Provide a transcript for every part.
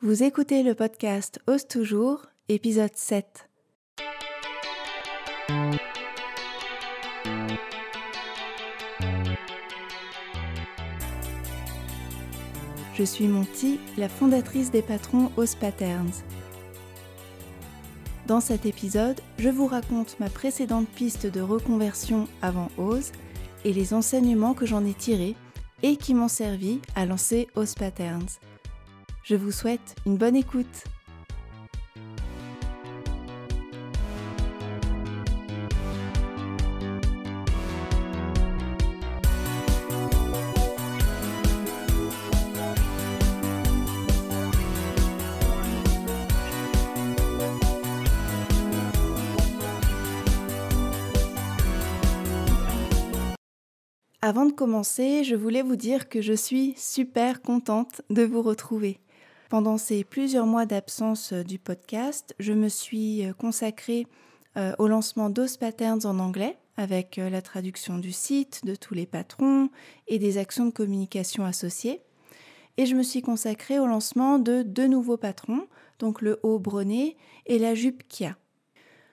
Vous écoutez le podcast Ose toujours, épisode 7. Je suis Monty, la fondatrice des patrons Ose Patterns. Dans cet épisode, je vous raconte ma précédente piste de reconversion avant Ose et les enseignements que j'en ai tirés et qui m'ont servi à lancer Ose Patterns. Je vous souhaite une bonne écoute. Avant de commencer, je voulais vous dire que je suis super contente de vous retrouver. Pendant ces plusieurs mois d'absence du podcast, je me suis consacrée au lancement d'Ose Patterns en anglais, avec la traduction du site, de tous les patrons et des actions de communication associées. Et je me suis consacrée au lancement de 2 nouveaux patrons, donc le haut brenet et la jupe Kia.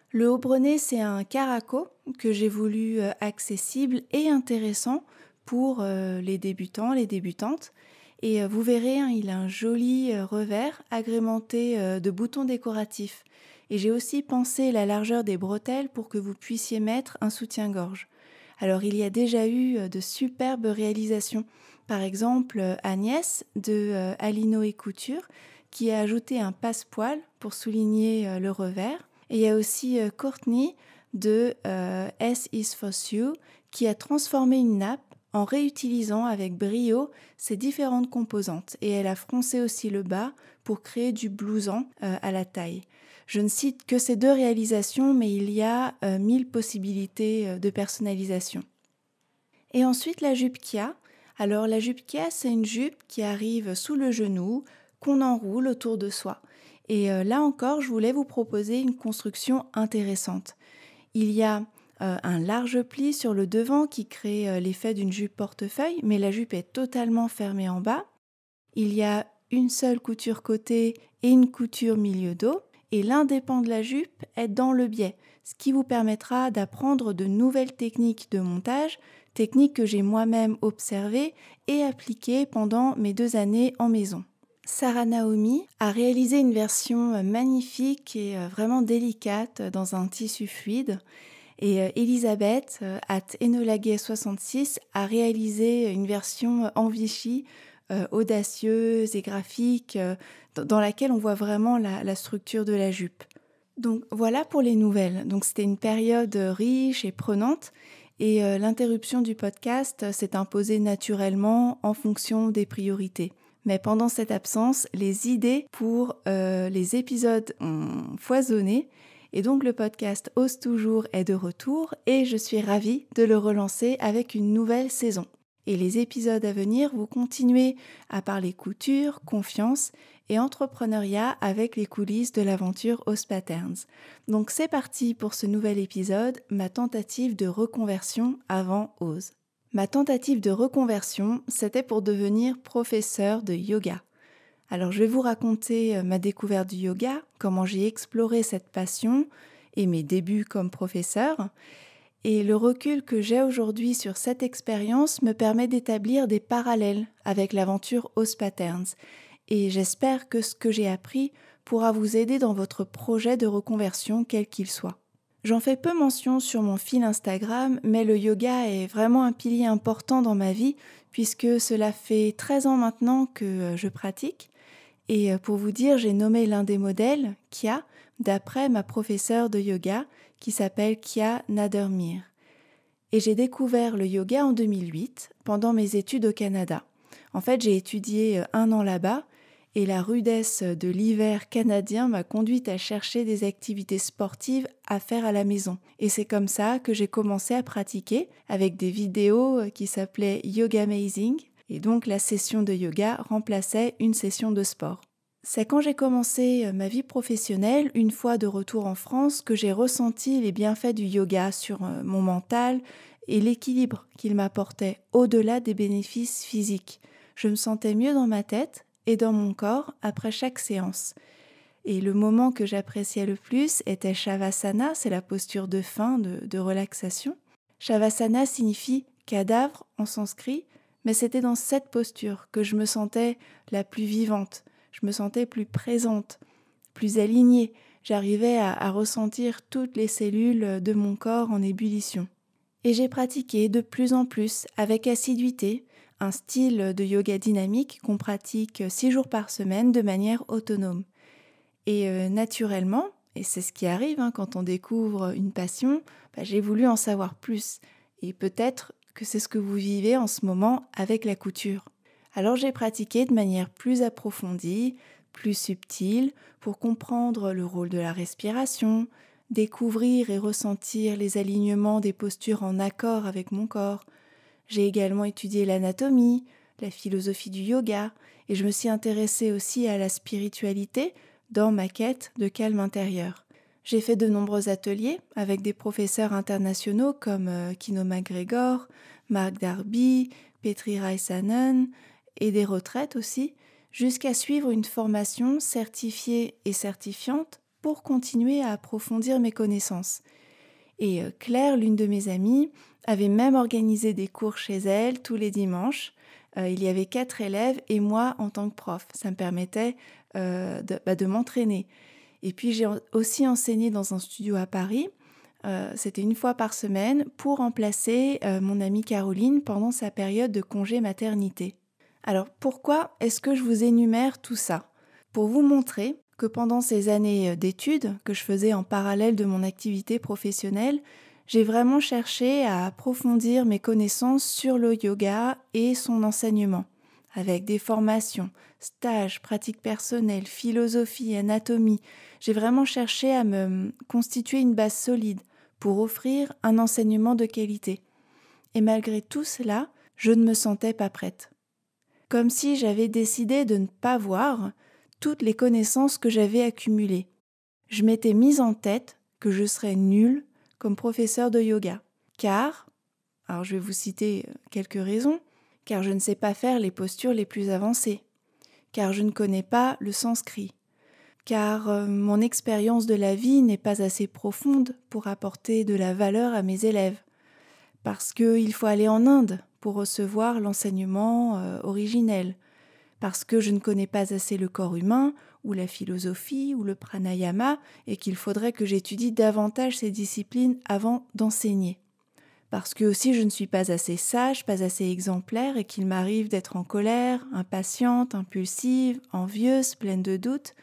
Le haut brenet, c'est un caraco que j'ai voulu accessible et intéressant pour les débutants, les débutantes. Et vous verrez, il a un joli revers agrémenté de boutons décoratifs. Et j'ai aussi pensé la largeur des bretelles pour que vous puissiez mettre un soutien-gorge. Alors, il y a déjà eu de superbes réalisations. Par exemple, Agnès de Alino et Couture qui a ajouté un passepoil pour souligner le revers. Et il y a aussi Courtney de S is for You qui a transformé une nappe en réutilisant avec brio ses différentes composantes. Et elle a froncé aussi le bas pour créer du blouson à la taille. Je ne cite que ces 2 réalisations, mais il y a 1000 possibilités de personnalisation. Et ensuite la jupe Kia. Alors la jupe Kia, c'est une jupe qui arrive sous le genou, qu'on enroule autour de soi. Et là encore, je voulais vous proposer une construction intéressante. Il y a un large pli sur le devant qui crée l'effet d'une jupe portefeuille, mais la jupe est totalement fermée en bas. Il y a une seule couture côté et une couture milieu dos, et l'un des pans de la jupe est dans le biais, ce qui vous permettra d'apprendre de nouvelles techniques de montage, techniques que j'ai moi-même observées et appliquées pendant mes 2 années en maison. Sarah Naomi a réalisé une version magnifique et vraiment délicate dans un tissu fluide. Et Elisabeth, @enolagay66, a réalisé une version en Vichy, audacieuse et graphique, dans laquelle on voit vraiment la structure de la jupe. Donc voilà pour les nouvelles. Donc c'était une période riche et prenante. Et l'interruption du podcast s'est imposée naturellement en fonction des priorités. Mais pendant cette absence, les idées pour les épisodes ont foisonné et donc le podcast Ose toujours est de retour et je suis ravie de le relancer avec une nouvelle saison. Et les épisodes à venir, vous continuez à parler couture, confiance et entrepreneuriat avec les coulisses de l'aventure Ose Patterns. Donc c'est parti pour ce nouvel épisode, ma tentative de reconversion avant Ose. Ma tentative de reconversion, c'était pour devenir professeur de yoga. Alors je vais vous raconter ma découverte du yoga, comment j'ai exploré cette passion et mes débuts comme professeur. Et le recul que j'ai aujourd'hui sur cette expérience me permet d'établir des parallèles avec l'aventure Ose Patterns. Et j'espère que ce que j'ai appris pourra vous aider dans votre projet de reconversion, quel qu'il soit. J'en fais peu mention sur mon fil Instagram, mais le yoga est vraiment un pilier important dans ma vie puisque cela fait 13 ans maintenant que je pratique. Et pour vous dire, j'ai nommé l'un des modèles, Kia, d'après ma professeure de yoga qui s'appelle Kia Nadermir. Et j'ai découvert le yoga en 2008 pendant mes études au Canada. En fait, j'ai étudié 1 an là-bas. Et la rudesse de l'hiver canadien m'a conduite à chercher des activités sportives à faire à la maison. Et c'est comme ça que j'ai commencé à pratiquer avec des vidéos qui s'appelaient Yoga Amazing. Et donc la session de yoga remplaçait une session de sport. C'est quand j'ai commencé ma vie professionnelle, une fois de retour en France, que j'ai ressenti les bienfaits du yoga sur mon mental et l'équilibre qu'il m'apportait au-delà des bénéfices physiques. Je me sentais mieux dans ma tête et dans mon corps après chaque séance. Et le moment que j'appréciais le plus était Shavasana, c'est la posture de fin, de relaxation. Shavasana signifie cadavre en sanskrit, mais c'était dans cette posture que je me sentais la plus vivante, je me sentais plus présente, plus alignée. J'arrivais à ressentir toutes les cellules de mon corps en ébullition. Et j'ai pratiqué de plus en plus, avec assiduité, un style de yoga dynamique qu'on pratique 6 jours par semaine de manière autonome. Et naturellement, et c'est ce qui arrive quand on découvre une passion, j'ai voulu en savoir plus. Et peut-être que c'est ce que vous vivez en ce moment avec la couture. Alors j'ai pratiqué de manière plus approfondie, plus subtile, pour comprendre le rôle de la respiration, découvrir et ressentir les alignements des postures en accord avec mon corps. J'ai également étudié l'anatomie, la philosophie du yoga, et je me suis intéressée aussi à la spiritualité dans ma quête de calme intérieur. J'ai fait de nombreux ateliers avec des professeurs internationaux comme Kino MacGregor, Mark Darby, Petri Raisanen et des retraites aussi, jusqu'à suivre une formation certifiée et certifiante pour continuer à approfondir mes connaissances. Et Claire, l'une de mes amies, avait même organisé des cours chez elle tous les dimanches. Il y avait 4 élèves et moi en tant que prof. Ça me permettait de m'entraîner. Et puis j'ai aussi enseigné dans un studio à Paris. C'était 1 fois par semaine pour remplacer mon amie Caroline pendant sa période de congé maternité. Alors pourquoi est-ce que je vous énumère tout ça ? Pour vous montrer que pendant ces années d'études que je faisais en parallèle de mon activité professionnelle, j'ai vraiment cherché à approfondir mes connaissances sur le yoga et son enseignement, avec des formations, stages, pratiques personnelles, philosophie, anatomie. J'ai vraiment cherché à me constituer une base solide pour offrir un enseignement de qualité. Et malgré tout cela, je ne me sentais pas prête. Comme si j'avais décidé de ne pas voir toutes les connaissances que j'avais accumulées. Je m'étais mise en tête que je serais nulle comme professeur de yoga. Alors je vais vous citer quelques raisons, car je ne sais pas faire les postures les plus avancées, car je ne connais pas le sanskrit, car mon expérience de la vie n'est pas assez profonde pour apporter de la valeur à mes élèves, parce qu'il faut aller en Inde pour recevoir l'enseignement originel, parce que je ne connais pas assez le corps humain, ou la philosophie, ou le pranayama, et qu'il faudrait que j'étudie davantage ces disciplines avant d'enseigner. Parce que aussi je ne suis pas assez sage, pas assez exemplaire, et qu'il m'arrive d'être en colère, impatiente, impulsive, envieuse, pleine de doutes,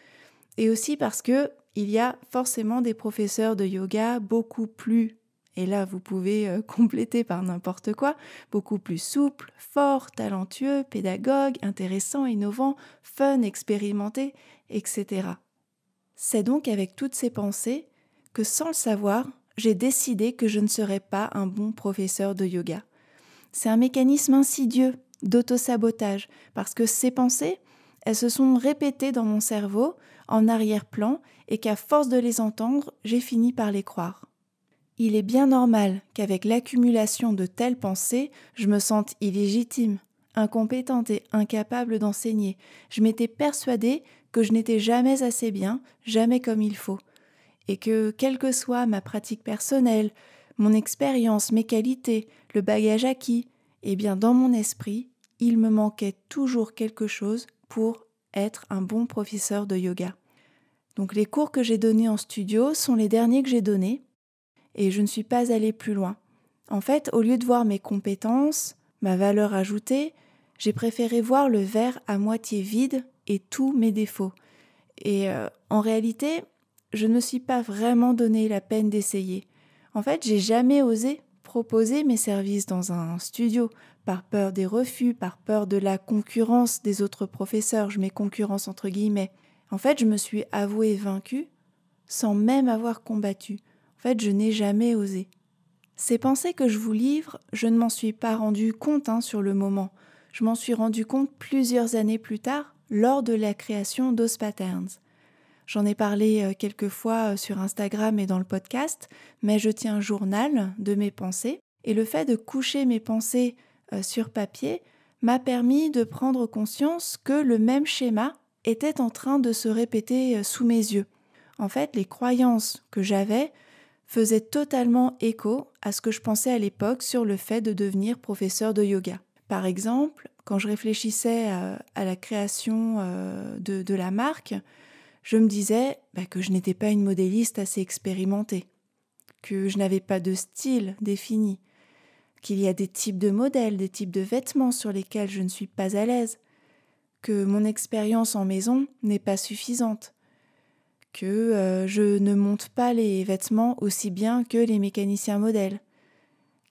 et aussi parce que il y a forcément des professeurs de yoga beaucoup plus, et là vous pouvez compléter par n'importe quoi, beaucoup plus souples, forts, talentueux, pédagogues, intéressants, innovants, fun, expérimentés, etc. C'est donc avec toutes ces pensées que, sans le savoir, j'ai décidé que je ne serais pas un bon professeur de yoga. C'est un mécanisme insidieux d'auto-sabotage, parce que ces pensées, elles se sont répétées dans mon cerveau en arrière-plan et qu'à force de les entendre, j'ai fini par les croire. Il est bien normal qu'avec l'accumulation de telles pensées, je me sente illégitime, incompétente et incapable d'enseigner. Je m'étais persuadée que je n'étais jamais assez bien, jamais comme il faut, et que, quelle que soit ma pratique personnelle, mon expérience, mes qualités, le bagage acquis, dans mon esprit, il me manquait toujours quelque chose pour être un bon professeur de yoga. Donc les cours que j'ai donnés en studio sont les derniers que j'ai donnés, et je ne suis pas allée plus loin. En fait, au lieu de voir mes compétences, ma valeur ajoutée, j'ai préféré voir le verre à moitié vide et tous mes défauts. Et en réalité, je ne me suis pas vraiment donné la peine d'essayer. En fait, j'ai jamais osé proposer mes services dans un studio, par peur des refus, par peur de la concurrence des autres professeurs, je mets concurrence entre guillemets. En fait, je me suis avouée vaincue sans même avoir combattu. En fait, je n'ai jamais osé. Ces pensées que je vous livre, je ne m'en suis pas rendu compte sur le moment. Je m'en suis rendu compte plusieurs années plus tard, lors de la création d'Ose Patterns. J'en ai parlé quelques fois sur Instagram et dans le podcast, mais je tiens un journal de mes pensées. Et le fait de coucher mes pensées sur papier m'a permis de prendre conscience que le même schéma était en train de se répéter sous mes yeux. En fait, les croyances que j'avais faisaient totalement écho à ce que je pensais à l'époque sur le fait de devenir professeur de yoga. Par exemple, quand je réfléchissais à la création de la marque, je me disais que je n'étais pas une modéliste assez expérimentée, que je n'avais pas de style défini, qu'il y a des types de modèles, des types de vêtements sur lesquels je ne suis pas à l'aise, que mon expérience en maison n'est pas suffisante, que je ne monte pas les vêtements aussi bien que les mécaniciens modèles,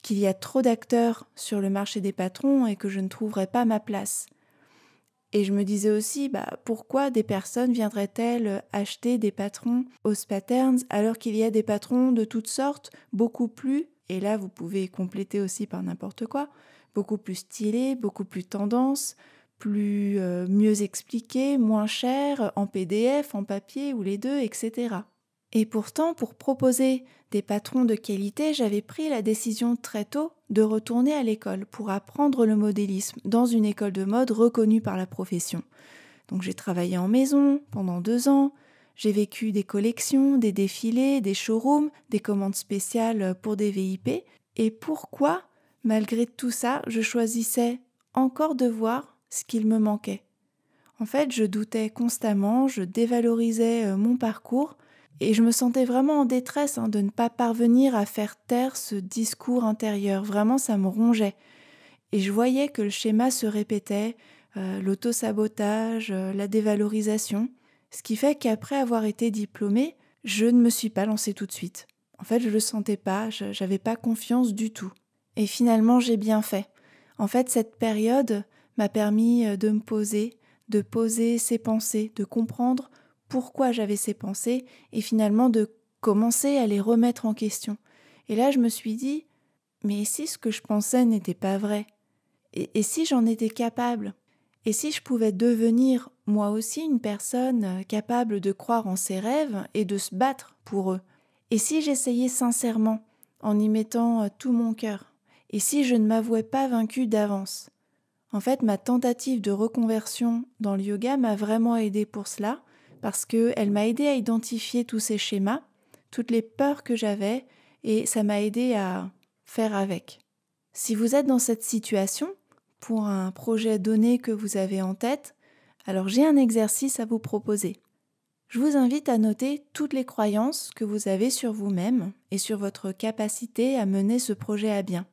qu'il y a trop d'acteurs sur le marché des patrons et que je ne trouverai pas ma place. Et je me disais aussi, pourquoi des personnes viendraient-elles acheter des patrons House Patterns alors qu'il y a des patrons de toutes sortes, beaucoup plus, et là vous pouvez compléter aussi par n'importe quoi, beaucoup plus stylés, beaucoup plus tendance, plus mieux expliqués, moins chers, en PDF, en papier ou les deux, etc. Et pourtant, pour proposer des patrons de qualité, j'avais pris la décision très tôt de retourner à l'école pour apprendre le modélisme dans une école de mode reconnue par la profession. Donc j'ai travaillé en maison pendant 2 ans, j'ai vécu des collections, des défilés, des showrooms, des commandes spéciales pour des VIP. Et pourquoi, malgré tout ça, je choisissais encore de voir ce qu'il me manquait? En fait, je doutais constamment, je dévalorisais mon parcours, et je me sentais vraiment en détresse de ne pas parvenir à faire taire ce discours intérieur. Vraiment, ça me rongeait. Et je voyais que le schéma se répétait, l'auto-sabotage, la dévalorisation. Ce qui fait qu'après avoir été diplômée, je ne me suis pas lancée tout de suite. En fait, je ne le sentais pas, je n'avais pas confiance du tout. Et finalement, j'ai bien fait. En fait, cette période m'a permis de poser ces pensées, de comprendre pourquoi j'avais ces pensées et finalement de commencer à les remettre en question. Et là, je me suis dit, mais si ce que je pensais n'était pas vrai? Et si j'en étais capable? Et si je pouvais devenir moi aussi une personne capable de croire en ses rêves et de se battre pour eux? Et si j'essayais sincèrement, en y mettant tout mon cœur? Et si je ne m'avouais pas vaincue d'avance? En fait, ma tentative de reconversion dans le yoga m'a vraiment aidée pour cela, parce qu'elle m'a aidée à identifier tous ces schémas, toutes les peurs que j'avais, et ça m'a aidée à faire avec. Si vous êtes dans cette situation, pour un projet donné que vous avez en tête, alors j'ai un exercice à vous proposer. Je vous invite à noter toutes les croyances que vous avez sur vous-même et sur votre capacité à mener ce projet à bien.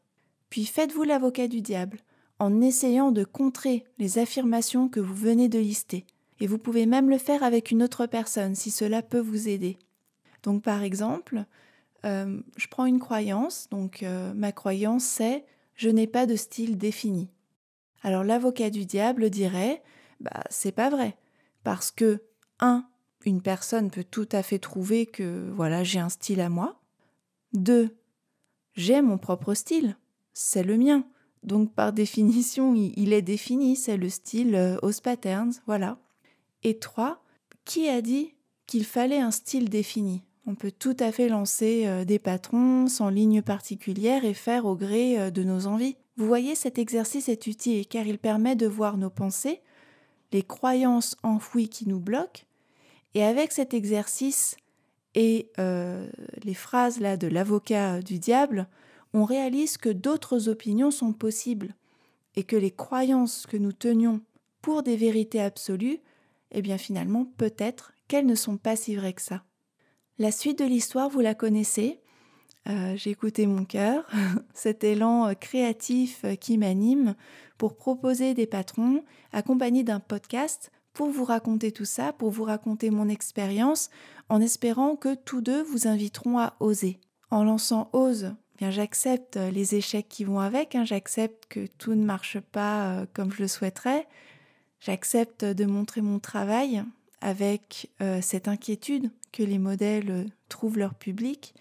Puis faites-vous l'avocat du diable en essayant de contrer les affirmations que vous venez de lister. Et vous pouvez même le faire avec une autre personne si cela peut vous aider. Donc par exemple, je prends une croyance, ma croyance c'est « je n'ai pas de style défini ». Alors l'avocat du diable dirait « c'est pas vrai ». Parce que, une personne peut tout à fait trouver que voilà, j'ai un style à moi. 2, j'ai mon propre style, c'est le mien. Donc par définition, il est défini, c'est le style House Patterns, voilà. Et 3, qui a dit qu'il fallait un style défini? On peut tout à fait lancer des patrons sans ligne particulière et faire au gré de nos envies. Vous voyez, cet exercice est utile car il permet de voir nos pensées, les croyances enfouies qui nous bloquent. Et avec cet exercice et les phrases là de l'avocat du diable, on réalise que d'autres opinions sont possibles et que les croyances que nous tenions pour des vérités absolues, finalement, peut-être qu'elles ne sont pas si vraies que ça. La suite de l'histoire, vous la connaissez. J'ai écouté mon cœur, cet élan créatif qui m'anime pour proposer des patrons accompagnés d'un podcast pour vous raconter tout ça, pour vous raconter mon expérience, en espérant que tous deux vous inviteront à oser. En lançant Ose, j'accepte les échecs qui vont avec, j'accepte que tout ne marche pas comme je le souhaiterais, j'accepte de montrer mon travail avec cette inquiétude que les modèles trouvent leur public,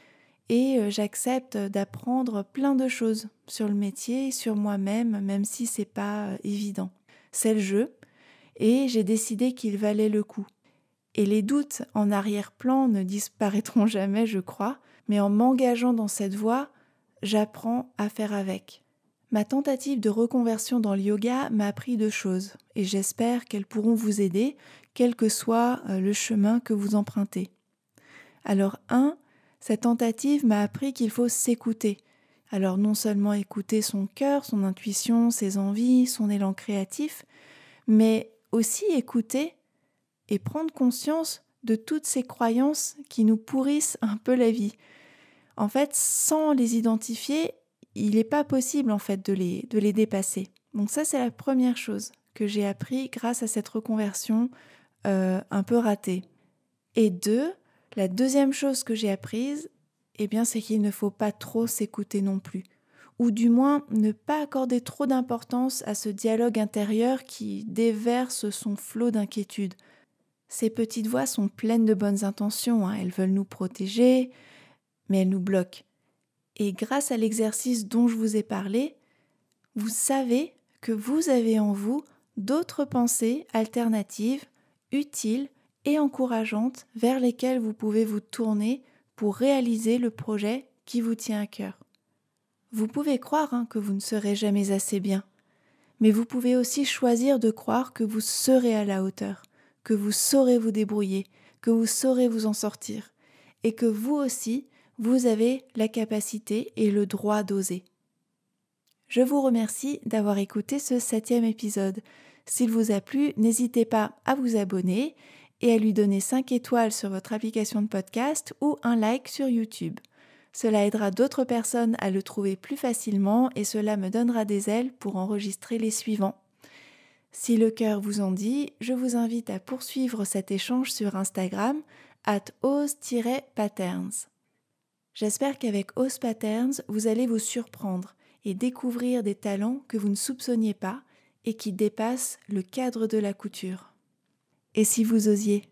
et j'accepte d'apprendre plein de choses sur le métier, sur moi-même, même si c'est pas évident. C'est le jeu, et j'ai décidé qu'il valait le coup. Et les doutes en arrière-plan ne disparaîtront jamais, je crois, mais en m'engageant dans cette voie, j'apprends à faire avec. Ma tentative de reconversion dans le yoga m'a appris 2 choses et j'espère qu'elles pourront vous aider, quel que soit le chemin que vous empruntez. Alors 1, cette tentative m'a appris qu'il faut s'écouter. Alors non seulement écouter son cœur, son intuition, ses envies, son élan créatif, mais aussi écouter et prendre conscience de toutes ces croyances qui nous pourrissent un peu la vie. En fait, sans les identifier, il n'est pas possible en fait de les dépasser. Donc ça, c'est la première chose que j'ai appris grâce à cette reconversion un peu ratée. Et 2, la deuxième chose que j'ai apprise, c'est qu'il ne faut pas trop s'écouter non plus. Ou du moins, ne pas accorder trop d'importance à ce dialogue intérieur qui déverse son flot d'inquiétude. Ces petites voix sont pleines de bonnes intentions, elles veulent nous protéger, mais elles nous bloquent. Et grâce à l'exercice dont je vous ai parlé, vous savez que vous avez en vous d'autres pensées alternatives, utiles et encourageantes vers lesquelles vous pouvez vous tourner pour réaliser le projet qui vous tient à cœur. Vous pouvez croire que vous ne serez jamais assez bien, mais vous pouvez aussi choisir de croire que vous serez à la hauteur, que vous saurez vous débrouiller, que vous saurez vous en sortir, et que vous aussi, vous avez la capacité et le droit d'oser. Je vous remercie d'avoir écouté ce 7e épisode. S'il vous a plu, n'hésitez pas à vous abonner et à lui donner 5 étoiles sur votre application de podcast ou un like sur YouTube. Cela aidera d'autres personnes à le trouver plus facilement et cela me donnera des ailes pour enregistrer les suivants. Si le cœur vous en dit, je vous invite à poursuivre cet échange sur Instagram @ose-patterns. J'espère qu'avec Ose Patterns, vous allez vous surprendre et découvrir des talents que vous ne soupçonniez pas et qui dépassent le cadre de la couture. Et si vous osiez ?